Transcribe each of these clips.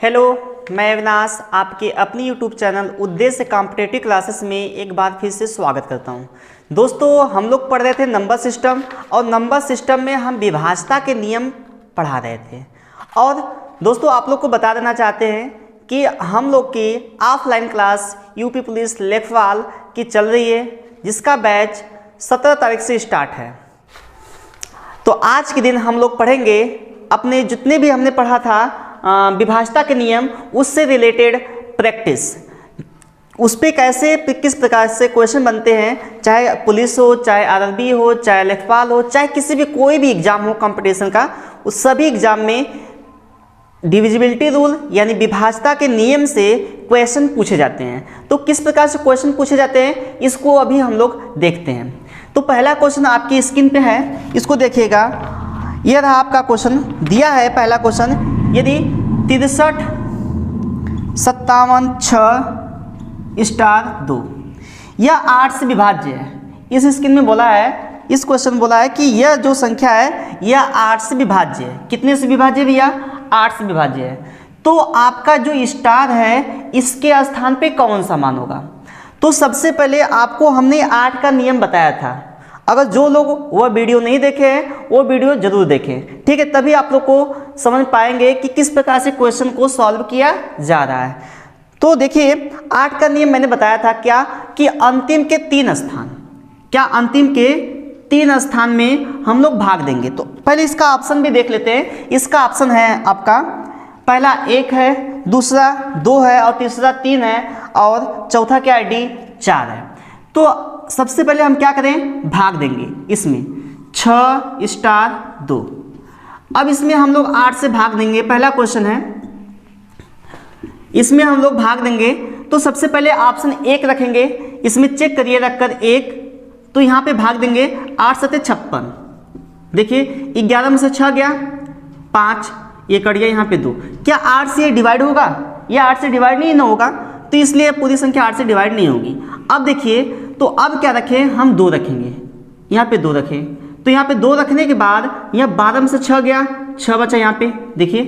Hello, मैं अविनाश आपके अपनी यूट्यूब चैनल उद्देश्य कॉम्पिटिटिव क्लासेस में एक बार फिर से स्वागत करता हूं। दोस्तों, हम लोग पढ़ रहे थे नंबर सिस्टम और नंबर सिस्टम में हम विभाज्यता के नियम पढ़ा रहे थे। और दोस्तों, आप लोग को बता देना चाहते हैं कि हम लोग की ऑफलाइन क्लास यूपी पुलिस लेखपाल की चल रही है, जिसका बैच 17 तारीख से स्टार्ट है। तो आज के दिन हम लोग पढ़ेंगे अपने जितने भी हमने पढ़ा था विभाज्यता के नियम, उससे रिलेटेड प्रैक्टिस, उस पर कैसे किस प्रकार से क्वेश्चन बनते हैं, चाहे पुलिस हो, चाहे आरआरबी हो, चाहे लेखपाल हो, चाहे किसी भी कोई भी एग्जाम हो कंपटीशन का, उस सभी एग्जाम में डिविजिबिलिटी रूल यानी विभाज्यता के नियम से क्वेश्चन पूछे जाते हैं। तो किस प्रकार से क्वेश्चन पूछे जाते हैं, इसको अभी हम लोग देखते हैं। तो पहला क्वेश्चन आपकी स्क्रीन पे है, इसको देखिएगा। यह रहा आपका क्वेश्चन दिया है। पहला क्वेश्चन, यदि 63, 57, 6 2 यह 8 से विभाज्य है। इस स्क्रीन में बोला है, इस क्वेश्चन बोला है कि यह जो संख्या है यह 8 से विभाज्य है। कितने से विभाज्य भैया? 8 से विभाज्य है। तो आपका जो स्टार है इसके स्थान पे कौन सा मान होगा? तो सबसे पहले आपको हमने 8 का नियम बताया था। अगर जो लोग वह वीडियो नहीं देखे हैं वो वीडियो जरूर देखें, ठीक है? तभी आप लोग को समझ पाएंगे कि किस प्रकार से क्वेश्चन को सॉल्व किया जा रहा है। तो देखिए, 8 का नियम मैंने बताया था क्या कि अंतिम के 3 स्थान, क्या अंतिम के 3 स्थान में हम लोग भाग देंगे। तो पहले इसका ऑप्शन भी देख लेते हैं। इसका ऑप्शन है आपका पहला 1 है, दूसरा 2 है और तीसरा 3 है और चौथा क्या है? डी 4 है। तो सबसे पहले हम क्या करें? भाग देंगे इसमें 6 2। अब इसमें हम लोग 8 से भाग देंगे। पहला क्वेश्चन है, इसमें हम लोग भाग देंगे। तो सबसे पहले ऑप्शन 1 रखेंगे, इसमें चेक करिए रखकर 1। तो यहाँ पे भाग देंगे 8 7 56। देखिए 11 में से 6 गया 5, ये कट गया यहाँ पे 2। क्या 8 से ये डिवाइड होगा? ये 8 से डिवाइड नहीं ना होगा, तो इसलिए पूरी संख्या 8 से डिवाइड नहीं होगी। अब देखिए, तो अब क्या रखें? हम 2 रखेंगे, यहाँ पे 2 रखें। तो यहाँ पे 2 रखने के बाद यहाँ 12 में से 6 गया, 6 बचा। यहाँ पे देखिए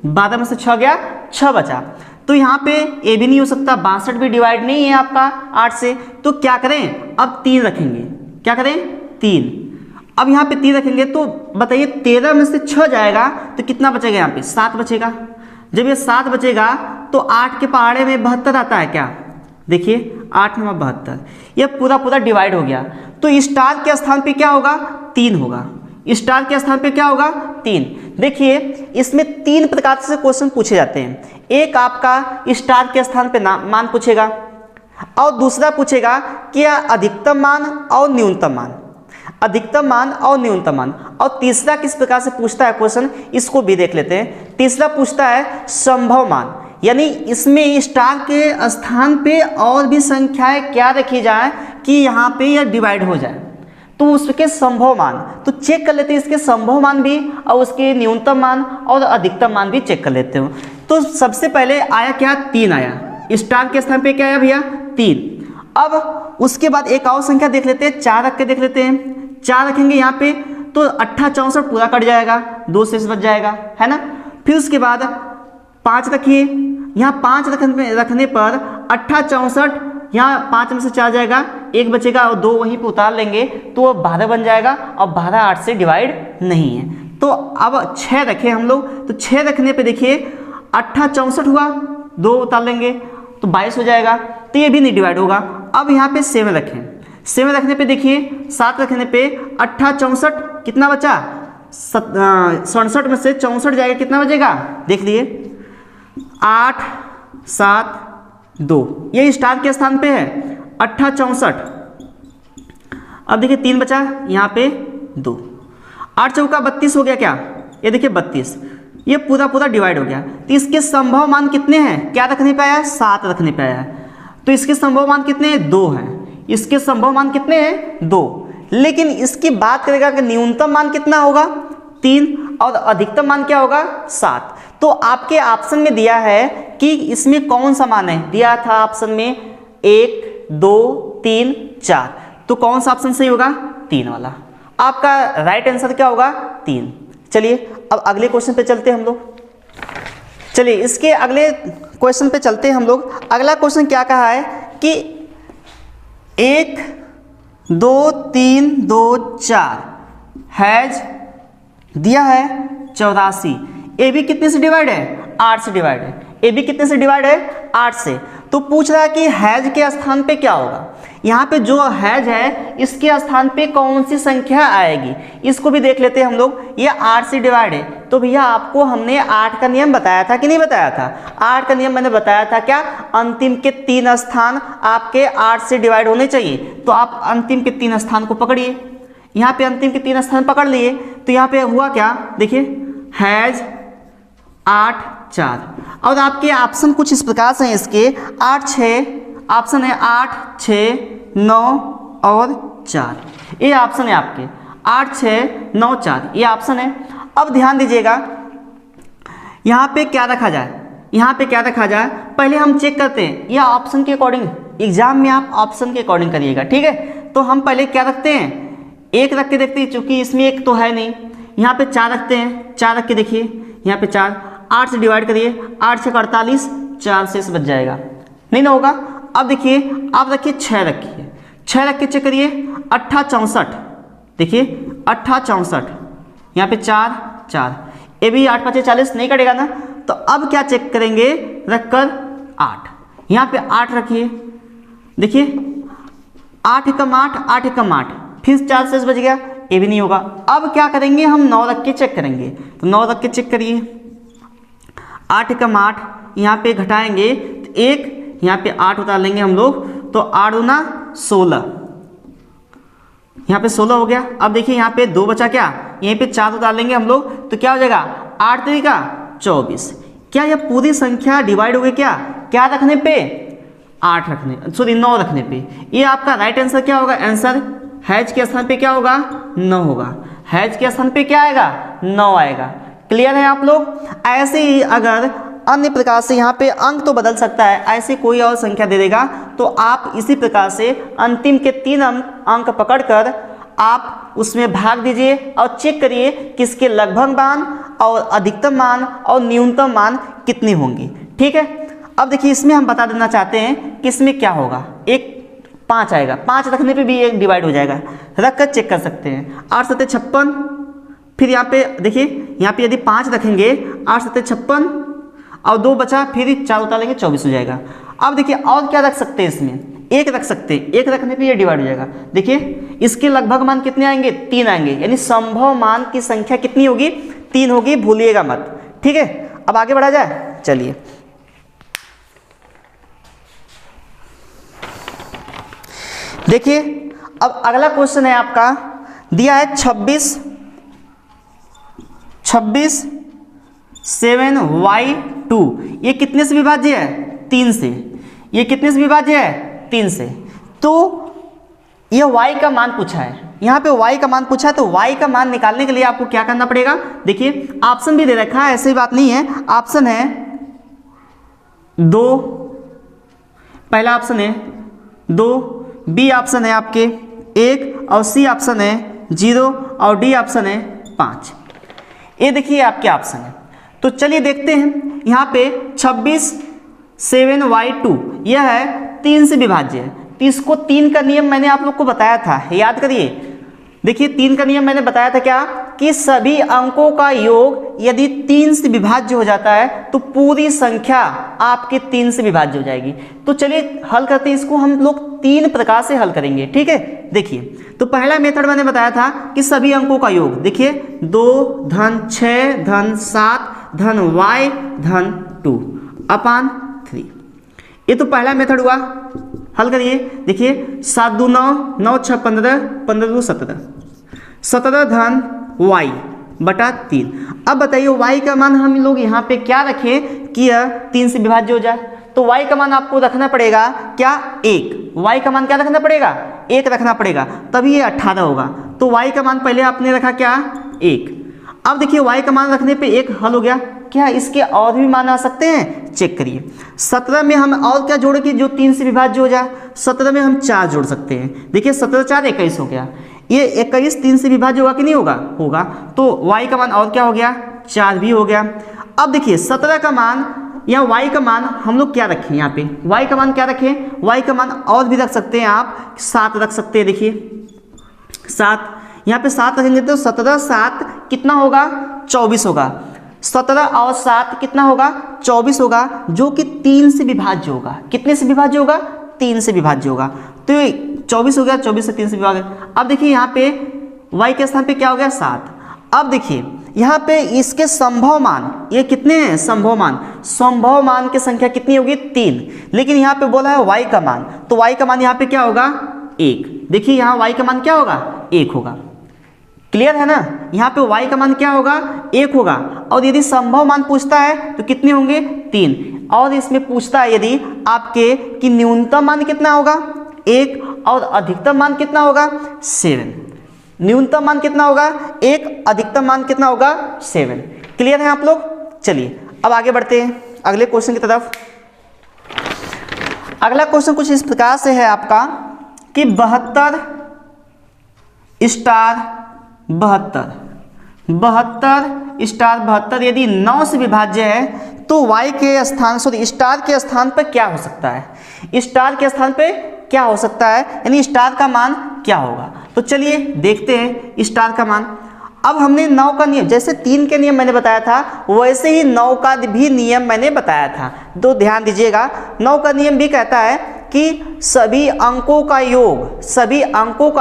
12 में से 6 गया, 6 बचा। तो यहाँ पे ए भी नहीं हो सकता, 62 भी डिवाइड नहीं है आपका 8 से। तो क्या करें? अब 3 रखेंगे। क्या करें? 3। अब यहाँ पे 3 रखेंगे तो बताइए 13 में से 6 जाएगा तो कितना बचेगा? यहाँ पे 7 बचेगा। जब ये 7 बचेगा तो 8 के पहाड़े में 72 आता है क्या? देखिए 8 में 72, यह पूरा डिवाइड हो गया। तो स्टार के स्थान पे क्या होगा? 3 होगा। स्टार के स्थान पे क्या होगा? 3। देखिए, इसमें 3 प्रकार से क्वेश्चन पूछे जाते हैं। एक आपका स्टार के स्थान पे मान पूछेगा, और दूसरा पूछेगा क्या अधिकतम मान और न्यूनतम मान, अधिकतम मान और न्यूनतम मान। और तीसरा किस प्रकार से पूछता है क्वेश्चन, इसको भी देख लेते हैं। तीसरा पूछता है संभव मान, यानी इसमें स्टार के स्थान पे और भी संख्याएं क्या रखी जाए कि यहाँ पे यह डिवाइड हो जाए, तो उसके संभव मान। तो चेक कर लेते हैं इसके संभव मान भी और उसके न्यूनतम मान और अधिकतम मान भी चेक कर लेते हो। तो सबसे पहले आया क्या? 3 आया। स्टार के स्थान पे क्या आया भैया? 3। अब उसके बाद एक और संख्या देख लेते हैं, 4 रख के देख लेते हैं। 4 रखेंगे यहाँ पे तो 8 64 पूरा कट जाएगा, 2 शेष बच जाएगा, है ना? फिर उसके बाद 5 रखिए, यहाँ 5 रखने पर 8 64, यहाँ 5 में से 4 जाएगा, 1 बचेगा और 2 वहीं पे उतार लेंगे तो वो 12 बन जाएगा। और 12 8 से डिवाइड नहीं है। तो अब 6 रखें हम लोग, तो 6 रखने पे देखिए 8 64 हुआ, 2 उतार लेंगे तो 22 हो जाएगा, तो ये भी नहीं डिवाइड होगा। अब यहाँ पे 7 रखें। 7 रखने पे देखिए 7 रखने पे 8 64 कितना बचा? 67 में से 64 जाएगा, कितना बचेगा? देख लिए 8 7 2, ये स्टार के स्थान पे है 8 64। अब देखिए 3 बचा, यहाँ पे 2, 8 चौका 32 हो गया क्या? ये देखिए 32, ये पूरा डिवाइड हो गया। तो इसके संभव मान कितने हैं? क्या रखने पे आया? 7 रखने पे आया। तो इसके संभव मान कितने हैं? 2 हैं। इसके संभव मान कितने हैं? 2। लेकिन इसकी बात करेगा कि न्यूनतम मान कितना होगा? 3 और अधिकतम मान क्या होगा? 7। तो आपके ऑप्शन में दिया है कि इसमें कौन सा मान है? दिया था ऑप्शन में 1 2 3 4। तो कौन सा ऑप्शन सही होगा? 3 वाला। आपका राइट आंसर क्या होगा? 3। चलिए अब अगले क्वेश्चन पे चलते हैं हम लोग। चलिए इसके अगले क्वेश्चन पे चलते हैं हम लोग। अगला क्वेश्चन क्या कहा है कि 1 2 3 2 4 हैज दिया है 84। ए बी कितने से डिवाइड है? 8 से डिवाइड है। ए बी कितने से डिवाइड है? 8 से। तो पूछ रहा है कि हैज के स्थान पे क्या होगा। यहाँ पे जो हैज है इसके स्थान पे कौन सी संख्या आएगी, इसको भी देख लेते हैं हम लोग। ये 8 से डिवाइड है, तो भैया आपको हमने 8 का नियम बताया था कि नहीं बताया था? 8 का नियम मैंने बताया था क्या? अंतिम के 3 स्थान आपके 8 से डिवाइड होने चाहिए। तो आप अंतिम के 3 स्थान को पकड़िए। यहाँ पे अंतिम के 3 स्थान पकड़ लिए, तो यहाँ पे हुआ क्या, देखिए हैज 8 4। और आपके ऑप्शन कुछ इस प्रकार से हैं इसके 8 6, ऑप्शन है 8 6 9 और 4, ये ऑप्शन है आपके 8 6 9 4, ये ऑप्शन है। अब ध्यान दीजिएगा यहाँ पे क्या रखा जाए, यहाँ पे क्या रखा जाए, पहले हम चेक करते हैं यह ऑप्शन के अकॉर्डिंग। एग्जाम में आप ऑप्शन के अकॉर्डिंग करिएगा, ठीक है। तो हम पहले क्या रखते हैं, 1 रख के देखते हैं, चूंकि इसमें 1 तो है नहीं। यहाँ पे 4 रखते हैं, 4 रख के देखिए, यहाँ पे 4, 8 से डिवाइड करिए, 8 से 48, 4 से बच जाएगा, नहीं ना होगा। अब देखिए आप रखिए 6 रखिए, 6 रख के चेक करिए, 8 64, देखिए 8 64, यहाँ पे 4 4, ये भी 8 5 40 नहीं कटेगा ना। तो अब क्या चेक करेंगे, रखकर 8, यहाँ पे 8 रखिए, देखिए 8 एकम 8, 8 एकम 8, फिर 4 से बच गया, ये भी नहीं होगा। अब क्या करेंगे, हम 9 रख के चेक करेंगे। तो 9 रख के चेक करिए, 8 एकम 8, यहाँ पे घटाएंगे तो 1, यहाँ पे 8 उतार लेंगे हम लोग, तो 8 दूना 16, यहाँ पे 16 हो गया। अब देखिए यहाँ पे 2 बचा, क्या यहीं पे 4 उतार लेंगे हम लोग, तो क्या हो जाएगा 8 3 का 24। क्या यह पूरी संख्या डिवाइड हो गई क्या रखने पे, 8 रखने, सॉरी 9 रखने पे। ये आपका राइट आंसर क्या होगा, आंसर हैज के स्थान पे क्या होगा, 9 होगा। हैज के स्थान पे क्या आएगा, 9 आएगा। क्लियर है आप लोग। ऐसे ही अगर अन्य प्रकार से यहाँ पे अंक तो बदल सकता है, ऐसे कोई और संख्या दे देगा तो आप इसी प्रकार से अंतिम के 3 अंक पकड़कर आप उसमें भाग दीजिए और चेक करिए किसके लगभग मान और अधिकतम मान और न्यूनतम मान कितनी होंगी, ठीक है। अब देखिए इसमें हम बता देना चाहते हैं कि इसमें क्या होगा, एक 5 आएगा, 5 रखने पे भी एक डिवाइड हो जाएगा, रख कर चेक कर सकते हैं। 8 7 56, फिर यहाँ पे देखिए, यहाँ पे यदि 5 रखेंगे 8 7 56 और 2 बचा, फिर 4 उतार लेंगे, 24 हो जाएगा। अब देखिए और क्या रख सकते हैं, इसमें 1 रख सकते हैं, 1 रखने पे ये डिवाइड हो जाएगा। देखिए इसके लगभग मान कितने आएंगे, 3 आएंगे, यानी संभव मान की संख्या कितनी होगी, 3 होगी, भूलिएगा मत, ठीक है। अब आगे बढ़ा जाए, चलिए देखिए अब अगला क्वेश्चन है आपका, दिया है 26 7y2, ये कितने से विभाज्य है, 3 से। ये कितने से विभाज्य है, 3 से। तो ये y का मान पूछा है, यहाँ पे y का मान पूछा है, तो y का मान निकालने के लिए आपको क्या करना पड़ेगा, देखिए ऑप्शन भी दे रखा है, ऐसी बात नहीं है। ऑप्शन है 2, पहला ऑप्शन है 2, बी ऑप्शन है आपके 1 और सी ऑप्शन है 0 और डी ऑप्शन है 5। ये देखिए आपके ऑप्शन है। तो चलिए देखते हैं, यहाँ पे 26 7y2 यह है 3 से विभाज्य है। तो इसको 3 का नियम मैंने आप लोग को बताया था, याद करिए। देखिए 3 का नियम मैंने बताया था क्या, कि सभी अंकों का योग यदि 3 से विभाज्य हो जाता है तो पूरी संख्या आपके 3 से विभाज्य हो जाएगी। तो चलिए हल करते हैं इसको, हम लोग 3 प्रकार से हल करेंगे, ठीक है। देखिए तो पहला मेथड मैंने बताया था कि सभी अंकों का योग, देखिए 2 धन 6 धन 7 धन y धन 2 अपान 3, ये तो पहला मेथड हुआ। हल करिए, देखिए 7 2 9, 9 6 15, 15 2 17, 17 धन y बटा 3। अब बताइए y का मान हम लोग यहाँ पे क्या रखें कि यह 3 से विभाज्य हो जाए। तो y का मान आपको रखना पड़ेगा क्या, 1। y का मान क्या रखना पड़ेगा, 1 रखना पड़ेगा, तभी ये 18 होगा। तो y का मान पहले आपने रखा क्या, 1। अब देखिए y का मान रखने पे 1 हल हो गया। क्या इसके और भी मान आ सकते हैं, चेक करिए। 17 में हम और क्या जोड़े कि जो 3 से विभाज्य हो जाए, 17 में हम 4 जोड़ सकते हैं। देखिए 17 4 21 हो गया, ये 21 3 से विभाज्य होगा कि नहीं होगा, होगा। तो y का मान और क्या हो गया, 4 भी हो गया। अब देखिए 17 का मान या y का मान हम लोग क्या रखें, यहाँ पे y का मान क्या रखें, y का मान और भी रख सकते हैं आप, 7 रख सकते हैं। देखिए 7, यहाँ पे 7 रखेंगे तो 17 7 कितना होगा, 24 होगा। 17 और 7 कितना होगा, 24 होगा, जो कि 3 से विभाज्य होगा। कितने से विभाज्य होगा, 3 से विभाज्य होगा। तो 24 हो गया, 24 से 3 से विभाज्य। अब देखिए यहाँ पे y के स्थान पे क्या हो गया, 7। अब देखिए यहाँ पे इसके संभव मान, ये कितने हैं संभव मान, संभव मान की संख्या कितनी होगी, 3। लेकिन यहाँ पे बोला है y का मान, तो y का मान यहाँ पे क्या होगा, 1। देखिए यहाँ y का मान क्या होगा, 1 होगा। क्लियर है ना, यहाँ पे y का मान क्या होगा, 1 होगा। और यदि संभव मान पूछता है तो कितने होंगे, 3। और इसमें पूछता है यदि आपके कि न्यूनतम मान कितना होगा, 1, और अधिकतम मान कितना होगा, 7। न्यूनतम मान कितना होगा, 1, अधिकतम मान कितना होगा, 7। क्लियर है आप लोग। चलिए अब आगे बढ़ते हैं अगले क्वेश्चन की तरफ। अगला क्वेश्चन कुछ इस प्रकार से है आपका कि 72 स्टार 72 स्टार 72 यदि 9 से विभाज्य है तो y के स्थान स्टार के स्थान पर क्या हो सकता है, स्टार के स्थान पे क्या हो सकता है, यानी स्टार का मान क्या होगा। तो चलिए देखते हैं स्टार का मान। अब हमने 9 का नियम, जैसे 3 के नियम मैंने बताया था वैसे ही 9 का भी नियम मैंने बताया था, तो ध्यान दीजिएगा। 9 का नियम भी कहता है कि सभी अंकों का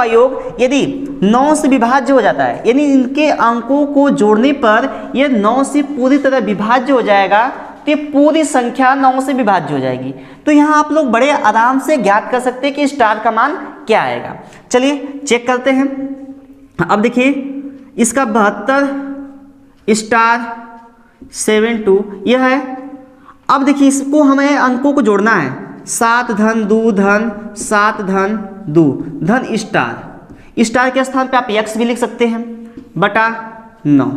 योग यदि 9 से विभाज्य हो जाता है, यानी इनके अंकों को जोड़ने पर यह 9 से पूरी तरह विभाज्य हो जाएगा, तो ये पूरी संख्या 9 से विभाज्य हो जाएगी। तो यहाँ आप लोग बड़े आराम से ज्ञात कर सकते हैं कि स्टार का मान क्या आएगा। चलिए चेक करते हैं। अब देखिए इसका 72 स्टार 72 यह है। अब देखिए इसको हमें अंकों को जोड़ना है, 7 धन 2 धन 7 धन 2 धन स्टार के स्थान पे आप x भी लिख सकते हैं बटा 9।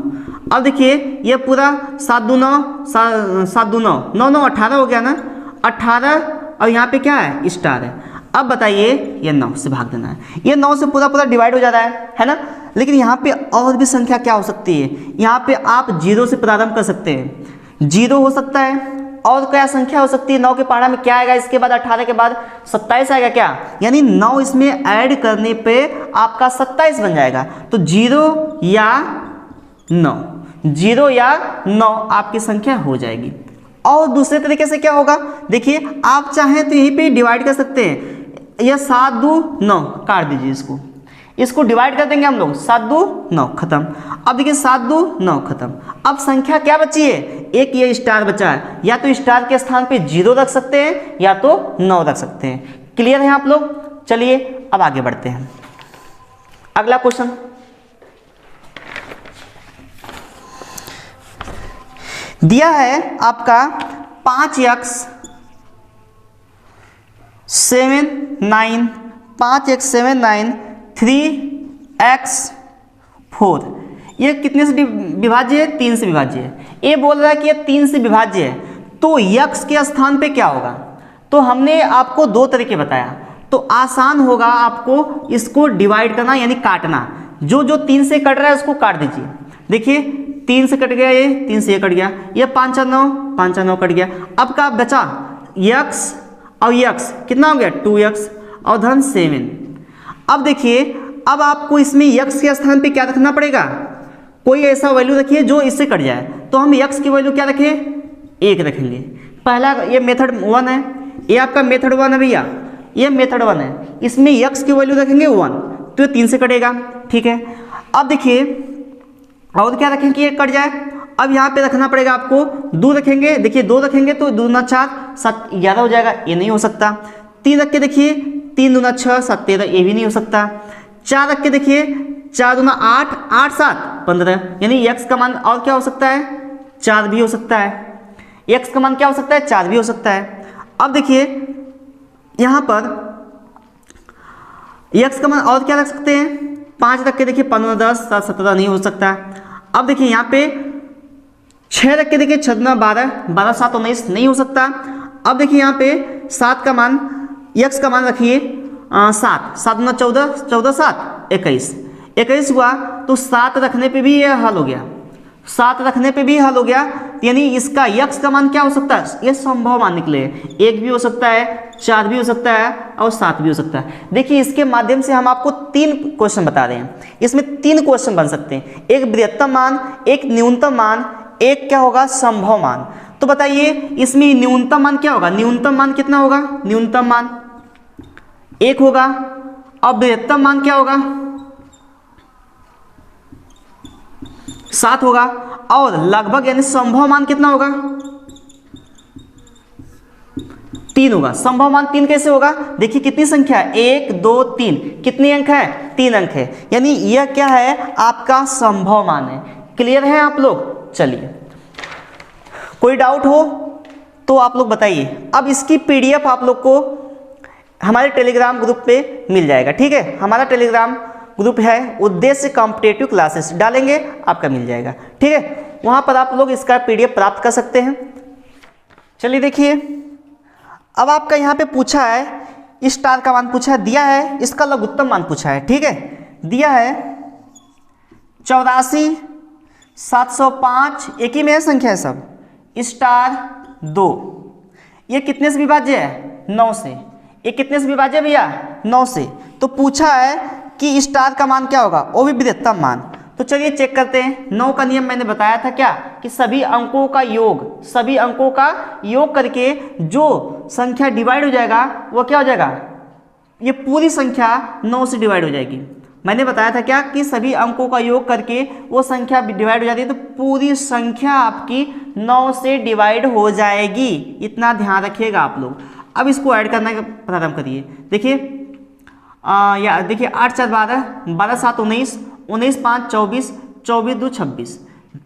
अब देखिए ये पूरा 7 2 9 7 2 9 9 9 18 हो गया ना, 18 और यहाँ पे क्या है, स्टार है। अब बताइए ये 9 से भाग देना है, ये 9 से पूरा डिवाइड हो जा रहा है ना। लेकिन यहाँ पे और भी संख्या क्या हो सकती है, यहाँ पे आप 0 से प्रारंभ कर सकते हैं, 0 हो सकता है। और क्या संख्या हो सकती है, 9 के पहाड़ा में क्या आएगा, इसके बाद 18 के बाद 27 आएगा क्या, यानी 9 इसमें ऐड करने पे आपका 27 बन जाएगा। तो 0 या 9 आपकी संख्या हो जाएगी। और दूसरे तरीके से क्या होगा, देखिए आप चाहें तो यहीं पे डिवाइड कर सकते हैं, यह 7 2 9 काट दीजिए, इसको डिवाइड कर देंगे हम लोग, 7 2 9 खत्म। अब देखिए 7 2 9 खत्म। अब संख्या क्या बची है, एक ये स्टार बचा है, या तो स्टार के स्थान पे 0 रख सकते हैं या तो 9 रख सकते हैं। क्लियर है आप लोग। चलिए अब आगे बढ़ते हैं। अगला क्वेश्चन दिया है आपका 5x 7 9 5x 7 9 3x 4, ये कितने से विभाज्य है, 3 से विभाज्य है। ये बोल रहा है कि ये 3 से विभाज्य है, तो x के स्थान पे क्या होगा। तो हमने आपको 2 तरीके बताया, तो आसान होगा आपको इसको डिवाइड करना यानी काटना। जो 3 से कट रहा है उसको काट दीजिए। देखिए 3 से कट गया, ये 3 से ये कट गया, ये 5 9 5 9 कट गया। अब का बचा x और x कितना हो गया, 2x और धन 7। अब देखिए अब आपको इसमें x के स्थान पे क्या रखना पड़ेगा, कोई ऐसा वैल्यू रखिए जो इससे कट जाए। तो हम x की वैल्यू क्या रखें, 1 रखेंगे। पहला ये मेथड 1 है, ये आपका मेथड 1 है भैया, ये मेथड 1 है। इसमें x की वैल्यू रखेंगे 1, तो ये 3 से कटेगा, ठीक है। अब देखिए और क्या रखें कि ये कट जाए। अब यहाँ पे रखना पड़ेगा आपको 2 रखेंगे, देखिए 2 रखेंगे तो 2 दूना 4 7 11 हो जाएगा, ये नहीं हो सकता। 3 रख के देखिए 3 दूना 6 7 13, ये भी नहीं हो सकता। 4 रख के देखिए 4 दूना 8 8 7 15, यानी x का मान और क्या हो सकता है, 4 भी हो सकता है। x का मान क्या हो सकता है, 4 भी हो सकता है। अब देखिए यहाँ पर x का मान और क्या रख सकते हैं, 5 रख के देखिए 15 10 7 17, नहीं हो सकता। अब देखिए यहाँ पे 6 रख के देखिए 6 दूना 12 12 7 19, नहीं हो सकता। अब देखिए यहाँ पे 7 का मान, x का मान रखिए 7 7 दूना 14 14 7 21 21 हुआ, तो 7 रखने पे भी ये हल हो गया, 7 रखने पे भी हल हो गया। यानी इसका यक्स का मान क्या हो सकता है, ये संभव मान निकले, 1 भी हो सकता है, 4 भी हो सकता है और 7 भी हो सकता है। देखिए इसके माध्यम से हम आपको 3 क्वेश्चन बता रहे हैं, इसमें 3 क्वेश्चन बन सकते हैं, एक बृहत्तम मान, एक न्यूनतम मान, एक क्या होगा संभव मान। तो बताइए इसमें न्यूनतम मान क्या होगा, न्यूनतम मान कितना होगा, न्यूनतम मान 1 होगा और बृहत्तम मान क्या होगा 7 होगा और लगभग यानी संभव मान कितना होगा 3 होगा। संभव मान 3 कैसे होगा, देखिए कितनी संख्या है 1 2 3, कितने अंक है 3 अंक है, यानी यह क्या है आपका संभव मान है। क्लियर है आप लोग, चलिए कोई डाउट हो तो आप लोग बताइए। अब इसकी पीडीएफ आप लोग को हमारे टेलीग्राम ग्रुप पे मिल जाएगा, ठीक है, हमारा टेलीग्राम ग्रुप है उद्देश्य कॉम्पिटेटिव क्लासेस, डालेंगे आपका मिल जाएगा, ठीक है, वहां पर आप लोग इसका पीडीएफ प्राप्त कर सकते हैं। चलिए देखिए अब आपका यहाँ पे पूछा है स्टार का मान पूछा है, दिया है इसका लघुत्तम मान पूछा है, ठीक है, दिया है 84 705, एक ही में है संख्या है सब, स्टार 2, ये कितने से विभाज्य है 9 से, ये कितने से विभाज्य भैया 9 से। तो पूछा है कि स्टार का मान क्या होगा, वो भी बृहत्तम मान। तो चलिए चेक करते हैं। 9 का नियम मैंने बताया था क्या कि सभी अंकों का योग करके जो संख्या डिवाइड हो जाएगा वो क्या हो जाएगा, ये पूरी संख्या 9 से डिवाइड हो जाएगी। मैंने बताया था क्या कि सभी अंकों का योग करके वो संख्या डिवाइड हो जाती है, तो पूरी संख्या आपकी 9 से डिवाइड हो जाएगी, इतना ध्यान रखिएगा आप लोग। अब इसको ऐड करना प्रारंभ करिए। देखिए या देखिए 8 4 12, 12 7 19, 19 5 24, 24 2 26,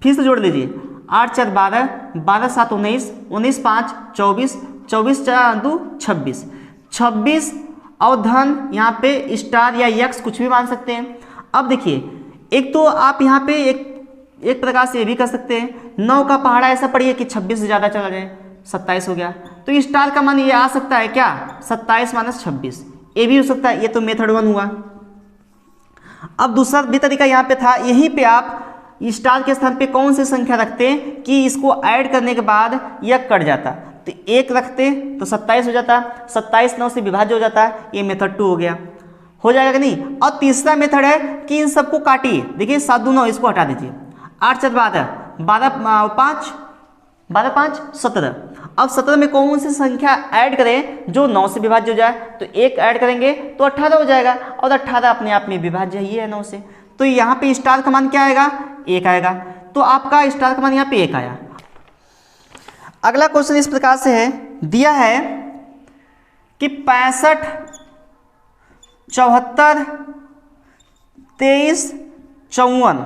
फिर से जोड़ लीजिए 8 4 12, 12 7 19, 19 5 24, 24 4 2 26, 26 और धन यहाँ पे स्टार या यक्स कुछ भी मान सकते हैं। अब देखिए एक तो आप यहाँ पे एक प्रकार से ये भी कर सकते हैं, 9 का पहाड़ा ऐसा पढ़िए कि 26 से ज़्यादा चला जाए, 27 हो गया, तो स्टार का मान ये आ सकता है क्या 27 - 26, ये भी हो सकता है, ये तो मेथड 1 हुआ। अब दूसरा भी तरीका यहाँ पे था, यहीं पे आप स्टार के स्थान पे कौन सी संख्या रखते हैं कि इसको ऐड करने के बाद यह कट जाता, तो 1 रखते तो 27 हो जाता, 27 9 से विभाज्य हो जाता, ये मेथड 2 हो गया, हो जाएगा कि नहीं। और तीसरा मेथड है कि इन सबको काटिए, देखिए 7 2 9, इसको हटा दीजिए, 8 4 12, 12 5 17, अब 17 में कौन सी संख्या ऐड करें जो 9 से विभाज्य हो जाए, तो 1 ऐड करेंगे तो 18 हो जाएगा, और 18 अपने आप में विभाज्य ही है 9 से, तो यहाँ पे स्टार का मान क्या आएगा 1 आएगा, तो आपका स्टार का मान यहाँ पे 1 आया। अगला क्वेश्चन इस प्रकार से है, दिया है कि 65 74 23 54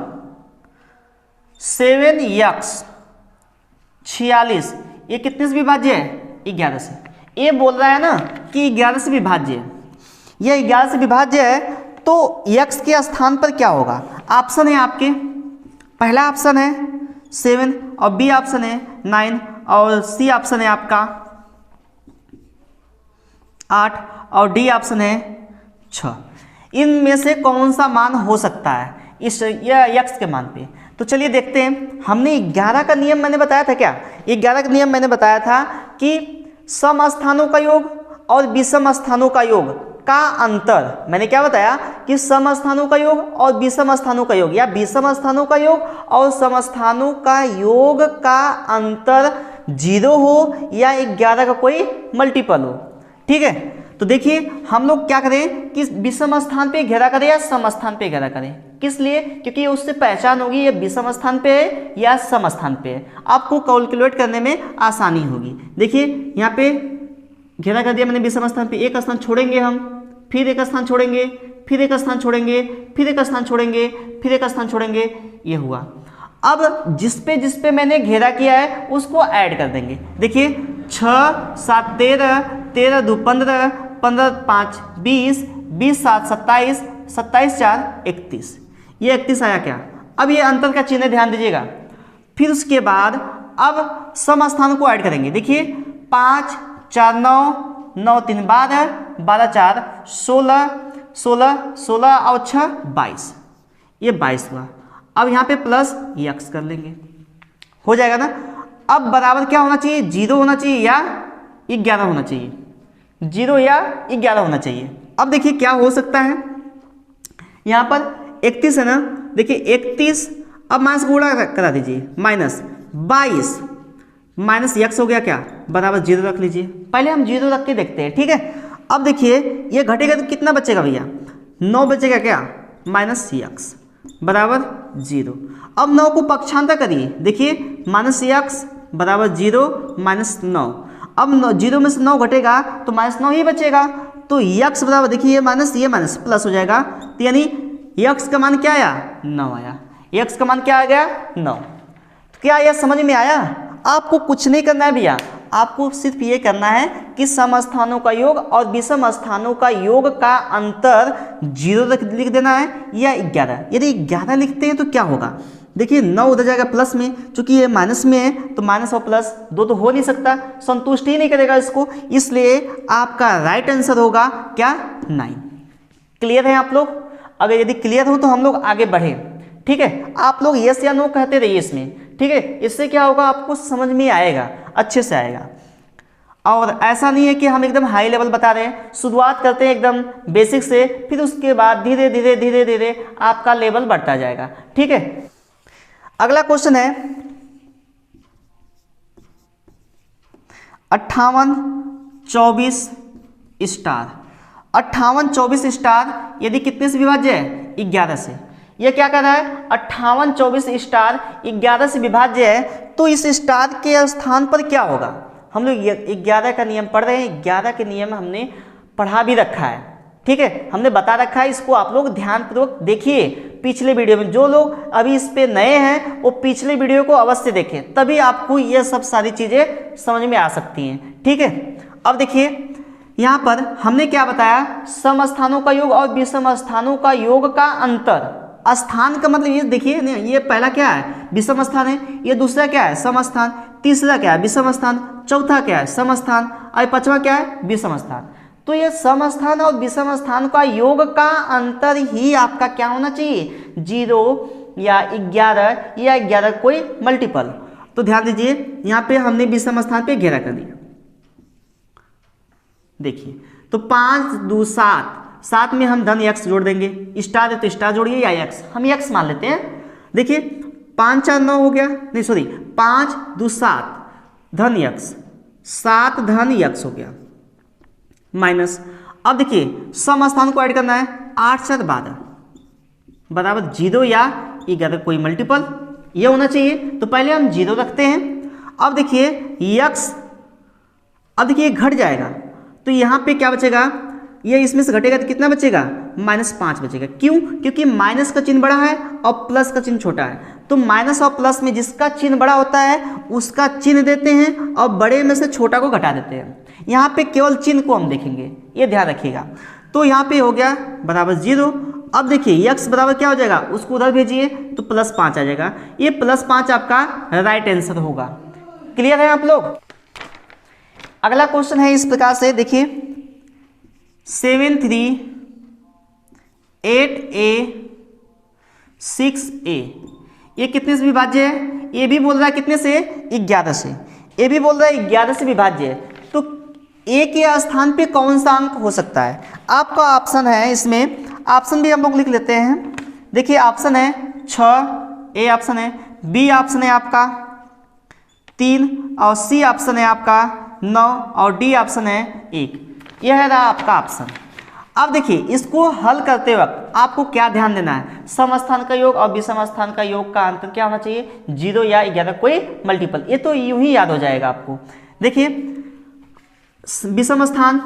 7x 46, ये कितने से विभाज्य है 11 से। ये बोल रहा है ना कि 11 से विभाज्य है, ये 11 से विभाज्य है, तो x के स्थान पर क्या होगा। ऑप्शन है आपके, पहला ऑप्शन है 7 और बी ऑप्शन है 9 और सी ऑप्शन है आपका 8 और डी ऑप्शन है 6। इनमें से कौन सा मान हो सकता है इस x के मान पे। तो चलिए देखते हैं। हमने 11 का नियम मैंने बताया था क्या, 11 का नियम मैंने बताया था कि सम स्थानों का योग और विषम स्थानों का योग का अंतर, मैंने क्या बताया कि सम स्थानों का योग और विषम स्थानों का योग या विषम स्थानों का योग और सम स्थानों का योग का अंतर 0 हो या 11 का कोई मल्टीपल हो, ठीक है। तो देखिए हम लोग क्या करें कि विषम स्थान पे घेरा करें या सम स्थान पे घेरा करें, किस लिए, क्योंकि उससे पहचान होगी ये विषम स्थान पे है या सम स्थान पे है, आपको कैलकुलेट करने में आसानी होगी। देखिए यहाँ पे घेरा कर दिया मैंने विषम स्थान पे, एक स्थान छोड़ेंगे हम, फिर एक स्थान छोड़ेंगे, फिर एक स्थान छोड़ेंगे, फिर एक स्थान छोड़ेंगे, फिर एक स्थान छोड़ेंगे, ये हुआ। अब जिस पे मैंने घेरा किया है उसको ऐड कर देंगे। देखिए 6 7 13, 13 2 15, 15 5 20, 20 7 27, 27 4 31, ये 31 आया क्या। अब ये अंतर का चिन्ह ध्यान दीजिएगा। फिर उसके बाद अब सम स्थानों को ऐड करेंगे। देखिए 5 4 9, 9 3 12, 12 4 16, 16 16 और 6 22, ये 22 हुआ। अब यहाँ पे प्लस x कर लेंगे, हो जाएगा ना। अब बराबर क्या होना चाहिए, 0 होना चाहिए या 11 होना चाहिए, 0 या 11 होना चाहिए। अब देखिए क्या हो सकता है, यहाँ पर 31 है ना, देखिए 31, अब माइनस गुणा करा दीजिए, माइनस 22 माइनस यक्स हो गया क्या, बराबर 0 रख लीजिए। पहले हम 0 रख के देखते हैं, ठीक है। अब देखिए ये घटेगा तो कितना बचेगा भैया, 9 बचेगा क्या, माइनस यक्स बराबर 0। अब 9 को पक्षांतर करिए, देखिए माइनस यक्स बराबर 0 माइनस 9। अब 0 में से 9 घटेगा तो माइनस 9 ही बचेगा, तो यक्स बराबर देखिए ये माइनस प्लस हो जाएगा, तो यानी यक्स का मान क्या आया, 9 आया। यक्स का मान क्या आ गया, 9। क्या यह समझ में आया? आपको कुछ नहीं करना है भैया, आपको सिर्फ ये करना है कि समस्थानों का योग और विषम स्थानों का योग का अंतर 0 लिख देना है या 11। यदि 11 लिखते हैं तो क्या होगा, देखिए 9 उधर जाएगा प्लस में, चूंकि ये माइनस में है तो माइनस और प्लस दो तो हो नहीं सकता, संतुष्ट ही नहीं करेगा इसको, इसलिए आपका राइट आंसर होगा क्या, 9। क्लियर है आप लोग? अगर यदि क्लियर हो तो हम लोग आगे बढ़े, ठीक है। आप लोग यस या नो कहते रहिए इसमें, ठीक है। इससे क्या होगा, आपको समझ में आएगा, अच्छे से आएगा। और ऐसा नहीं है कि हम एकदम हाई लेवल बता रहे हैं, शुरुआत करते हैं एकदम बेसिक से, फिर उसके बाद धीरे धीरे धीरे धीरे आपका लेवल बढ़ता जाएगा, ठीक है। अगला क्वेश्चन है 58 24 स्टार। 58 24 स्टार यदि कितने से विभाज्य है, 11 से। यह क्या कर रहा है, 58 24 स्टार 11 से विभाज्य है, तो इस स्टार के स्थान पर क्या होगा। हम लोग 11 का नियम पढ़ रहे हैं, 11 के नियम हमने पढ़ा भी रखा है, ठीक है, हमने बता रखा है। इसको आप लोग ध्यानपूर्वक देखिए पिछले वीडियो में। जो लोग अभी इस पे नए हैं वो पिछले वीडियो को अवश्य देखें, तभी आपको ये सब सारी चीज़ें समझ में आ सकती हैं, ठीक है। अब देखिए यहाँ पर हमने क्या बताया, समस्थानों का योग और विषम स्थानों का योग का अंतर। स्थान का मतलब ये देखिए, ये पहला क्या है, विषम स्थान है, ये दूसरा क्या है, समस्थान, तीसरा क्या है, विषम स्थान, चौथा क्या है, समस्थान, और पांचवा क्या है, विषम स्थान। तो ये समस्थान और विषम स्थान का योग का अंतर ही आपका क्या होना चाहिए, 0 या 11 या 11 कोई मल्टीपल। तो ध्यान दीजिए यहाँ पे हमने विषम स्थान पे घेरा कर दिया, देखिए तो 5 2 7, 7 में हम धन x जोड़ देंगे, स्टार है तो स्टार जोड़िए या x, हम x मान लेते हैं। देखिए 5 4 9 हो गया, नहीं सॉरी 5 2 7 धन x, 7 धन x हो गया, माइनस। अब देखिए समस्थान को ऐड करना है, 8 4 12 बराबर 0 या 11 कोई मल्टीपल, ये होना चाहिए। तो पहले हम 0 रखते हैं। अब देखिए x, अब देखिए घट जाएगा तो यहाँ पे क्या बचेगा, ये इसमें से घटेगा तो कितना बचेगा, -5 बचेगा। क्यों, क्योंकि माइनस का चिन्ह बड़ा है और प्लस का चिन्ह छोटा है, तो माइनस और प्लस में जिसका चिन्ह बड़ा होता है उसका चिन्ह देते हैं और बड़े में से छोटा को घटा देते हैं। यहाँ पे केवल चिन्ह को हम देखेंगे, ये ध्यान रखिएगा। तो यहाँ पे हो गया बराबर 0। अब देखिए x बराबर क्या हो जाएगा, उसको उधर भेजिए तो +5 आ जाएगा, ये +5 आपका राइट आंसर होगा। क्लियर है आप लोग? अगला क्वेश्चन है इस प्रकार से, देखिए 7 3 8a 6a, ये कितने से विभाज्य है, ये भी बोल रहा है कितने से, 11 से, ये भी बोल रहा है 11 से विभाज्य है। तो a के स्थान पे कौन सा अंक हो सकता है, आपका ऑप्शन है, इसमें ऑप्शन भी हम लोग लिख लेते हैं। देखिए ऑप्शन है 6, ए ऑप्शन है, बी ऑप्शन है आपका 3, और सी ऑप्शन है आपका 9, और डी ऑप्शन है 1। यह है रहा आपका ऑप्शन। अब देखिए इसको हल करते वक्त आपको क्या ध्यान देना है, समस्थान का योग और विषम स्थान का योग का अंतर क्या होना चाहिए, 0 या 11 कोई मल्टीपल। ये तो यूं ही याद हो जाएगा आपको। देखिए विषम स्थान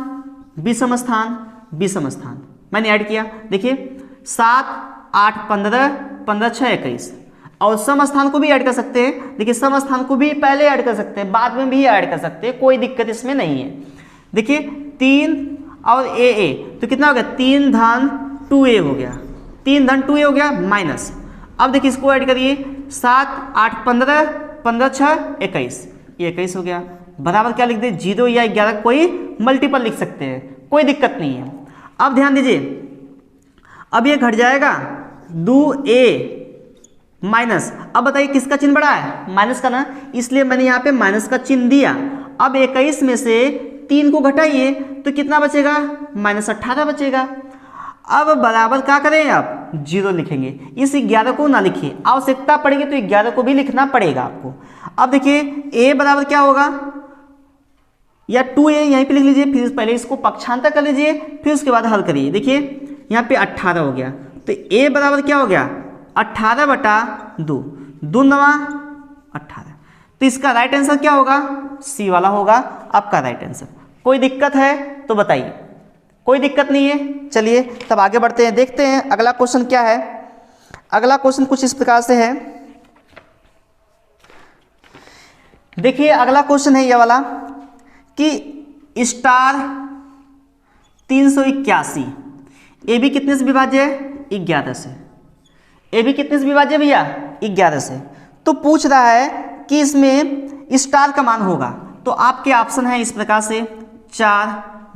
विषम स्थान विषम स्थान मैंने ऐड किया, देखिए 7 8 15 15 6 21, और समस्थान को भी ऐड कर सकते हैं। देखिए समस्थान को भी पहले ऐड कर सकते हैं, बाद में भी ऐड कर सकते हैं, कोई दिक्कत इसमें नहीं है। देखिए 3 और ए तो कितना हो गया, 3 धन 2a हो गया, 3 धन 2a हो गया माइनस। अब देखिए इसको ऐड करिए, 7 8 15 15 6 21, ये 21 हो गया, बराबर क्या लिख दे, 0 या 11 कोई मल्टीपल लिख सकते हैं, कोई दिक्कत नहीं है। अब ध्यान दीजिए, अब ये घट जाएगा 2a माइनस। अब बताइए किसका चिन्ह बड़ा है, माइनस का ना, इसलिए मैंने यहाँ पे माइनस का चिन्ह दिया। अब 21 में से 3 को घटाइए तो कितना बचेगा, -18 बचेगा। अब बराबर क्या करें, आप 0 लिखेंगे। इस 11 को ना लिखिए, आवश्यकता पड़ेगी तो 11 को भी लिखना पड़ेगा आपको। अब देखिए a बराबर क्या होगा, या 2a यहीं पे लिख लीजिए, फिर पहले इसको पक्षांतर कर लीजिए, फिर उसके बाद हल करिए। देखिए यहाँ पे 18 हो गया, तो a बराबर क्या हो गया, 18/2, 2 9 18। तो इसका राइट आंसर क्या होगा, सी वाला होगा आपका राइट आंसर। कोई दिक्कत है तो बताइए, कोई दिक्कत नहीं है। चलिए तब आगे बढ़ते हैं, देखते हैं अगला क्वेश्चन क्या है। अगला क्वेश्चन कुछ इस प्रकार से है, देखिए अगला क्वेश्चन है ये वाला कि स्टार 381 ए बी कितने से विभाज्य है, 11 से। ए बी कितने से विभाज्य है भैया, 11 से। तो पूछ रहा है कि इसमें स्टार का मान होगा, तो आपके ऑप्शन है इस प्रकार से 4,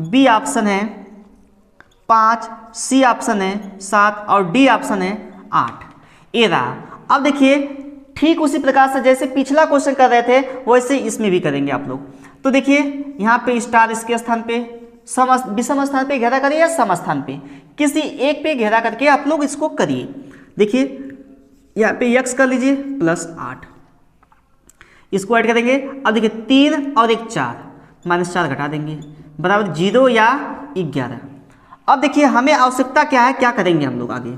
बी ऑप्शन है 5, सी ऑप्शन है 7 और डी ऑप्शन है 8। ए रहा। अब देखिए ठीक उसी प्रकार से जैसे पिछला क्वेश्चन कर रहे थे वैसे इसमें भी करेंगे आप लोग। तो देखिए यहाँ पे स्टार इसके स्थान पे, विषम स्थान पे घेरा करिए या सम स्थान पे, किसी एक पे घेरा करके आप लोग इसको करिए। देखिए यहाँ पे x कर लीजिए +8, इसको ऐड करेंगे। अब देखिए 3 और 1 4, -4 घटा देंगे बराबर 0 या 11। अब देखिए हमें आवश्यकता क्या है, क्या करेंगे हम लोग आगे,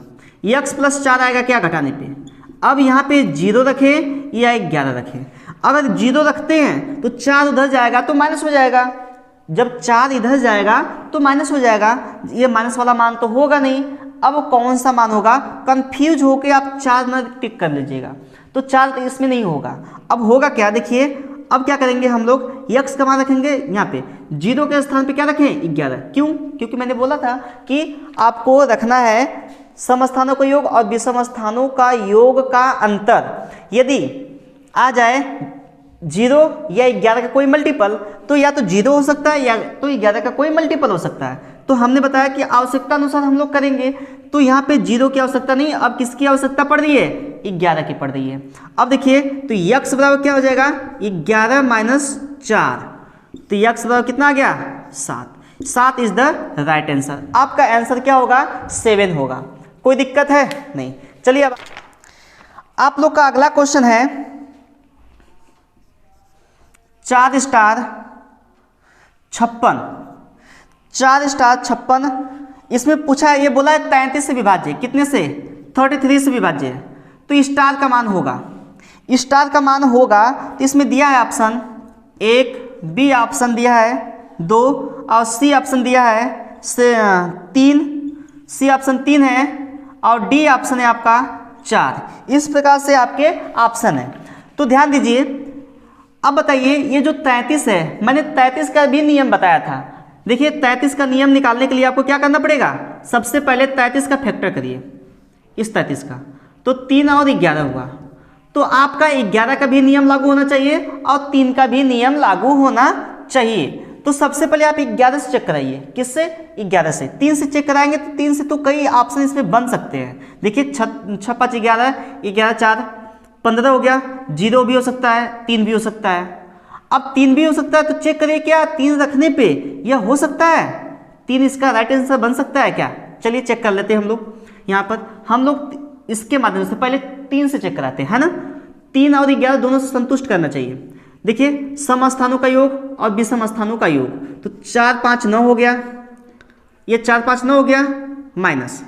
x +4 आएगा क्या घटाने पे। अब यहाँ पे 0 रखें या 11 रखें, अगर 0 रखते हैं तो 4 उधर जाएगा तो माइनस हो जाएगा, जब 4 इधर जाएगा तो माइनस हो जाएगा, ये माइनस वाला मान तो होगा नहीं। अब कौन सा मान होगा, कंफ्यूज होके आप 4 न टिक कर लीजिएगा, तो 4 तो इसमें नहीं होगा। अब होगा क्या, देखिए अब क्या करेंगे हम लोग, x का मान रखेंगे यहाँ पे, 0 के स्थान पे क्या रखें 11। क्यों, क्योंकि मैंने बोला था कि आपको रखना है समस्थानों का योग और विषम स्थानों का योग का अंतर यदि आ जाए 0 या 11 का कोई मल्टीपल, तो या तो 0 हो सकता है या तो 11 का कोई मल्टीपल हो सकता है। तो हमने बताया कि आवश्यकता अनुसार हम लोग करेंगे। तो यहाँ पे 0 की आवश्यकता नहीं, अब किसकी आवश्यकता पड़ रही है, 11 की पड़ रही है। अब देखिए तो x बराबर क्या हो जाएगा, 11 - 4, तो x बराबर कितना आ गया, 7। 7 इज द राइट आंसर। आपका आंसर क्या होगा, 7 होगा। कोई दिक्कत है नहीं। चलिए अब आप लोग का अगला क्वेश्चन है 4 स्टार 56, 4 स्टार 56। इसमें पूछा है, ये बोला है 33 से विभाज्य, कितने से, 33 से विभाज्य। तो स्टार का मान होगा, स्टार का मान होगा तो इसमें दिया है ऑप्शन 1, बी ऑप्शन दिया है 2 और सी ऑप्शन दिया है 3, सी ऑप्शन 3 है और डी ऑप्शन है आपका 4। इस प्रकार से आपके ऑप्शन है। तो ध्यान दीजिए, अब बताइए ये जो 33 है, मैंने 33 का भी नियम बताया था। देखिए 33 का नियम निकालने के लिए आपको क्या करना पड़ेगा, सबसे पहले 33 का फैक्टर करिए इस 33 का, तो 3 और 11 हुआ। तो आपका 11 का भी नियम लागू होना चाहिए और 3 का भी नियम लागू होना चाहिए। तो सबसे पहले आप 11 से चेक कराइए, किससे, 11 से। 3 से चेक कराएंगे तो 3 से तो कई ऑप्शन इसमें बन सकते हैं। देखिए 6 5 11, 11 4 15 हो गया, 0 भी हो सकता है, 3 भी हो सकता है। अब 3 भी हो सकता है तो चेक करिए क्या 3 रखने पे यह हो सकता है, 3 इसका राइट आंसर बन सकता है क्या। चलिए चेक कर लेते हैं हम लोग। यहाँ पर हम लोग इसके माध्यम से पहले 3 से चेक कराते हैं, है ना। 3 और 11 दोनों से संतुष्ट करना चाहिए। देखिए सम स्थानों का योग और विषम स्थानों का योग, तो 4 5 9 हो गया, ये 4 5 9 हो गया, माइनस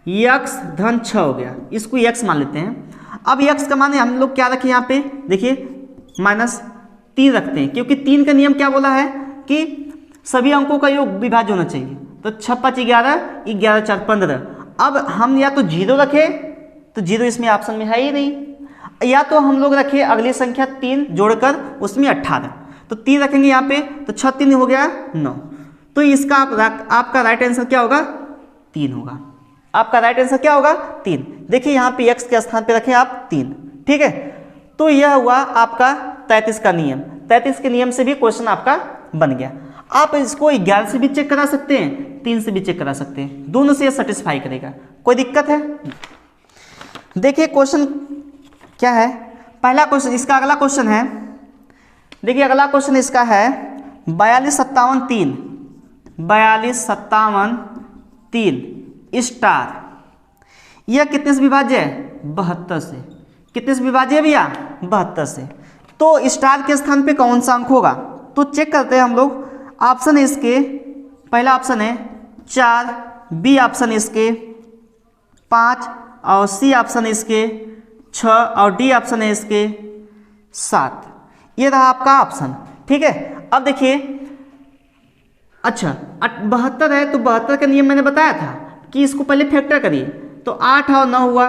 x धन 6 हो गया, इसको x मान लेते हैं। अब x का मान हम लोग क्या रखें यहाँ पे, देखिए -3 रखते हैं, क्योंकि 3 का नियम क्या बोला है कि सभी अंकों का योग विभाज्य होना चाहिए। तो 6 5 11, 11 4 15। अब हम या तो 0 रखें, तो 0 इसमें ऑप्शन में है ही नहीं, या तो हम लोग रखें अगली संख्या 3 जोड़कर उसमें 18, तो 3 रखेंगे यहाँ पे, तो 6 3 हो गया 9। तो इसका आपका राइट आंसर क्या होगा, 3 होगा। आपका राइट आंसर क्या होगा, 3। देखिए यहाँ पे x के स्थान पे रखें आप 3, ठीक है। तो यह हुआ आपका 33 का नियम। 33 के नियम से भी क्वेश्चन आपका बन गया। आप इसको 11 से भी चेक करा सकते हैं, 3 से भी चेक करा सकते हैं, दोनों से ये सेटिस्फाई करेगा। कोई दिक्कत है। देखिए क्वेश्चन क्या है पहला क्वेश्चन, इसका अगला क्वेश्चन है, देखिए अगला क्वेश्चन इसका है 4257 3 स्टार, यह कितने से विभाज्य है? 72 से। कितने से विभाज्य है भैया? 72 से। तो स्टार के स्थान पे कौन सा अंक होगा? तो चेक करते हैं हम लोग। ऑप्शन है इसके, पहला ऑप्शन है 4, बी ऑप्शन है इसके 5, और सी ऑप्शन है इसके 6, और डी ऑप्शन है इसके 7। ये रहा आपका ऑप्शन, ठीक है। अब देखिए, अच्छा 72 है तो 72 का नियम मैंने बताया था कि इसको पहले फैक्टर करिए, तो 8 और 9 हुआ।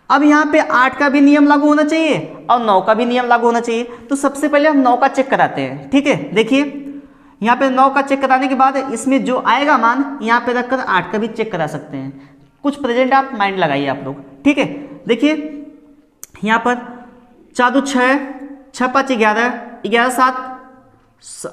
अब यहाँ पे 8 का भी नियम लागू होना चाहिए और 9 का भी नियम लागू होना चाहिए। तो सबसे पहले हम 9 का चेक कराते हैं, ठीक है। देखिए यहाँ पे 9 का चेक कराने के बाद इसमें जो आएगा मान यहाँ पे रखकर 8 का भी चेक करा सकते हैं। कुछ प्रेजेंट आप माइंड लगाइए आप लोग, ठीक है। देखिए यहाँ पर 4 2 6, 6 5 11, 11 7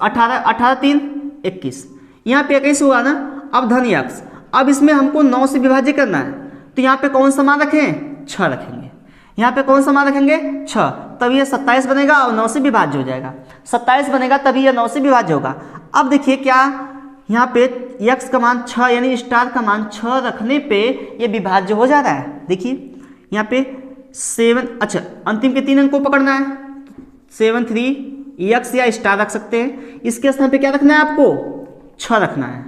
18, 18 3 21, यहाँ पे 21 हुआ ना। अब धन यक्स, अब इसमें हमको 9 से विभाज्य करना है, तो यहाँ पे कौन सा मान रखें? 6 रखेंगे। यहाँ पे कौन सा मान रखेंगे? 6, तभी ये 27 बनेगा और 9 से विभाज्य हो जाएगा। 27 बनेगा तभी ये 9 से विभाज्य होगा। अब देखिए क्या यहाँ पे यक्स का मान 6 यानी स्टार का मान 6 रखने पे ये विभाज्य हो जा रहा है। देखिए यहाँ पे 7, अच्छा अंतिम के 3 अंक को पकड़ना है, 7 3 यक्स या स्टार रख सकते हैं। इसके स्थान पे क्या रखना है आपको? 6 रखना है।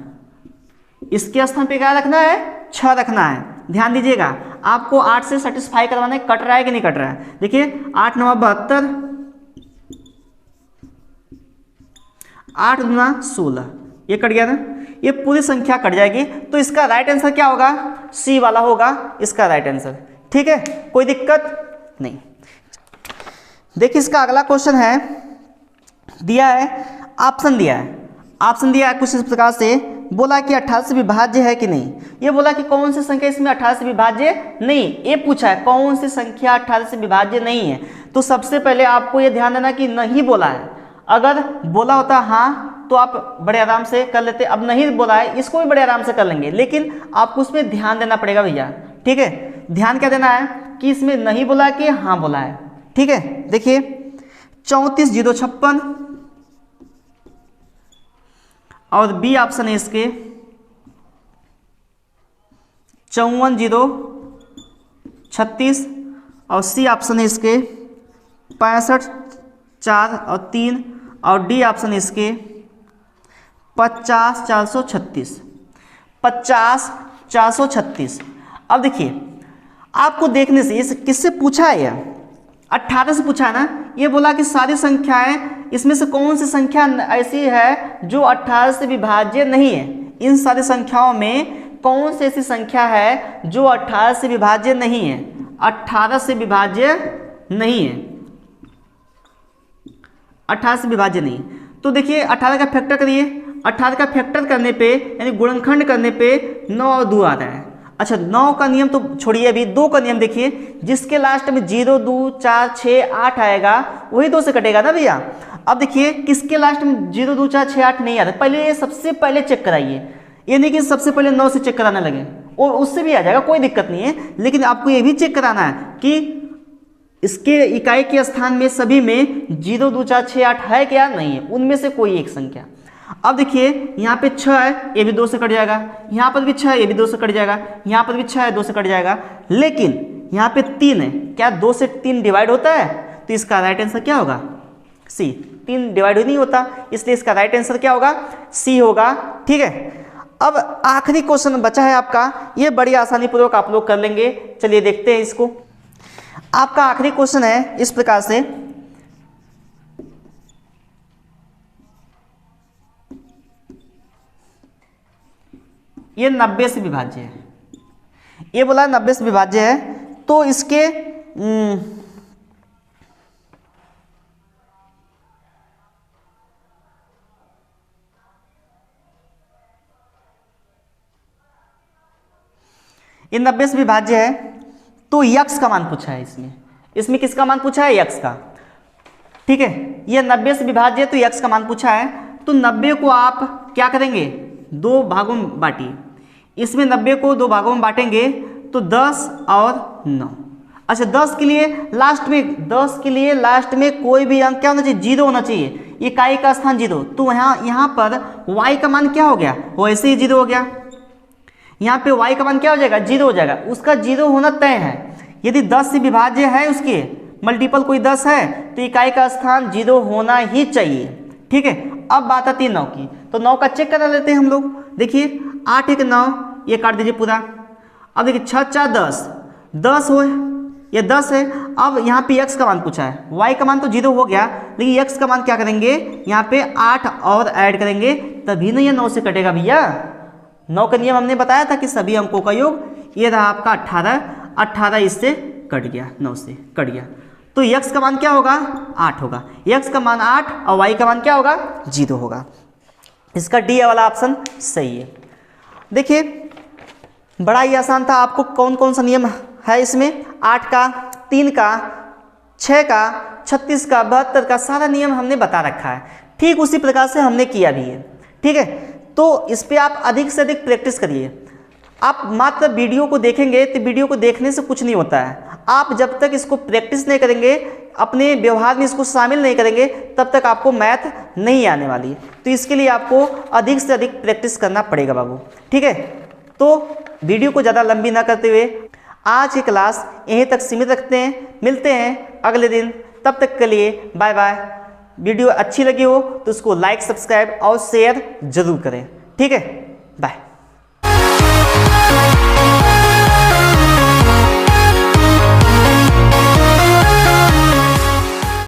इसके स्थान पे क्या रखना है? 6 रखना है। ध्यान दीजिएगा, आपको 8 से सेटिस्फाई करवाना है, कट रहा है कि नहीं कट रहा है। देखिए 8 9 72, 8 दूना 16, ये कट गया ना, ये पूरी संख्या कट जाएगी। तो इसका राइट आंसर क्या होगा? सी वाला होगा इसका राइट आंसर, ठीक है, कोई दिक्कत नहीं। देखिए इसका अगला क्वेश्चन है, दिया है ऑप्शन, दिया है ऑप्शन दिया है कुछ इस प्रकार से, बोला कि 18 से विभाज्य है कि नहीं। ये बोला कि कौन सी संख्या इसमें 18 से विभाज्य नहीं, ये पूछा है कौन सी संख्या 18 से विभाज्य नहीं है। तो सबसे पहले आपको ये ध्यान देना कि नहीं बोला है। अगर बोला होता हाँ तो आप बड़े आराम से कर लेते, अब नहीं बोला है इसको भी बड़े आराम से कर लेंगे, लेकिन आपको उसमें ध्यान देना पड़ेगा भैया, ठीक है। ध्यान क्या देना है कि इसमें नहीं बोला है कि हाँ बोला है, ठीक है। देखिए 34 0 56, और बी ऑप्शन है इसके 54 0 36, और सी ऑप्शन है इसके 65 4 और 3, और डी ऑप्शन है इसके 50 436, 50 436। अब देखिए आपको देखने से इस किससे पूछा है? यह 18 से पूछा है ना। ये बोला कि सारी संख्याएं इसमें से कौन सी संख्या ऐसी है जो 18 से विभाज्य नहीं है। इन सारी संख्याओं में कौन सी ऐसी संख्या है जो 18 से विभाज्य नहीं है? 18 से विभाज्य नहीं है, 18 से विभाज्य नहीं। तो देखिए 18 का फैक्टर करिए, 18 का फैक्टर करने पे यानी गुणनखंड करने पे 9 और 2 आता है। अच्छा 9 का नियम तो छोड़िए, अभी 2 का नियम देखिए, जिसके लास्ट में 0 2 4 6 8 आएगा वही 2 से कटेगा ना भैया। अब देखिए किसके लास्ट में 0 2 4 6 8 नहीं आता, पहले ये सबसे पहले चेक कराइए, ये नहीं कि सबसे पहले 9 से चेक कराने लगे, और उससे भी आ जाएगा कोई दिक्कत नहीं है, लेकिन आपको ये भी चेक कराना है कि इसके इकाई के स्थान में सभी में 0 2 4 6 8 है क्या? नहीं है, उनमें से कोई एक संख्या। अब देखिए यहाँ पे 6 है, ये भी 2 से कट जाएगा, यहाँ पर भी 6 है, ये भी 2 से कट जाएगा, यहाँ पर भी 6 है, 2 से कट जाएगा, लेकिन यहाँ पे 3 है, क्या 2 से 3 डिवाइड होता है? तो इसका राइट आंसर क्या होगा? सी। 3 डिवाइड नहीं होता, इसलिए इसका राइट आंसर क्या होगा? सी होगा, ठीक है। अब आखिरी क्वेश्चन बचा है आपका, ये बड़ी आसानी पूर्वक आप लोग कर लेंगे। चलिए देखते हैं इसको। आपका आखिरी क्वेश्चन है इस प्रकार से, ये 90 से विभाज्य है, ये बोला 90 से विभाज्य है, तो इसके ये 90 से विभाज्य है, तो यक्स का मान पूछा है इसमें किसका मान पूछा है? यक्स का, ठीक है। ये 90 से विभाज्य है तो यक्स का मान पूछा है, तो 90 को आप क्या करेंगे? 2 भागों में बांटिए। इसमें 90 को 2 भागों में बांटेंगे तो 10 और 9। अच्छा 10 के लिए लास्ट में कोई भी अंक क्या होना चाहिए, 0 होना चाहिए, इकाई का स्थान 0। तो यहाँ पर y का मान क्या हो गया, वो ऐसे ही 0 हो गया। यहाँ पे y का मान क्या हो जाएगा, 0 हो जाएगा, उसका 0 होना तय है। यदि 10 से विभाज्य है, उसके मल्टीपल कोई 10 है, तो इकाई का स्थान 0 होना ही चाहिए। ठीक है, अब बात आती है 9 की, तो 9 का चेक करा लेते हैं हम लोग। देखिए 8 1 9, ये काट दीजिए पूरा। अब देखिए 6 4 10, 10 हो, ये 10 है। अब यहाँ पे x का मान पूछा है, y का मान तो 0 हो गया, लेकिन x का मान क्या करेंगे, यहाँ पे 8 और ऐड करेंगे, तभी ना ये 9 से कटेगा भैया। 9 का नियम हमने बताया था कि सभी अंकों का योग, ये रहा आपका 18, 18 इससे कट गया, 9 से कट गया, तो x का मान क्या होगा, 8 होगा। x का मान 8 और y का मान क्या होगा, 0 होगा। इसका डी वाला ऑप्शन सही है। देखिए बड़ा ही आसान था। आपको कौन कौन सा नियम है इसमें, 8 का, 3 का, 6 का, 36 का, 72 का, सारा नियम हमने बता रखा है। ठीक उसी प्रकार से हमने किया भी है। ठीक है, तो इस पे आप अधिक से अधिक प्रैक्टिस करिए। आप मात्र वीडियो को देखेंगे तो वीडियो को देखने से कुछ नहीं होता है। आप जब तक इसको प्रैक्टिस नहीं करेंगे, अपने व्यवहार में इसको शामिल नहीं करेंगे, तब तक आपको मैथ नहीं आने वाली है। तो इसके लिए आपको अधिक से अधिक प्रैक्टिस करना पड़ेगा बाबू। ठीक है, तो वीडियो को ज़्यादा लंबी ना करते हुए आज की क्लास यहीं तक सीमित रखते हैं। मिलते हैं अगले दिन, तब तक के लिए बाय बाय। वीडियो अच्छी लगी हो तो उसको लाइक, सब्सक्राइब और शेयर जरूर करें। ठीक है, बाय।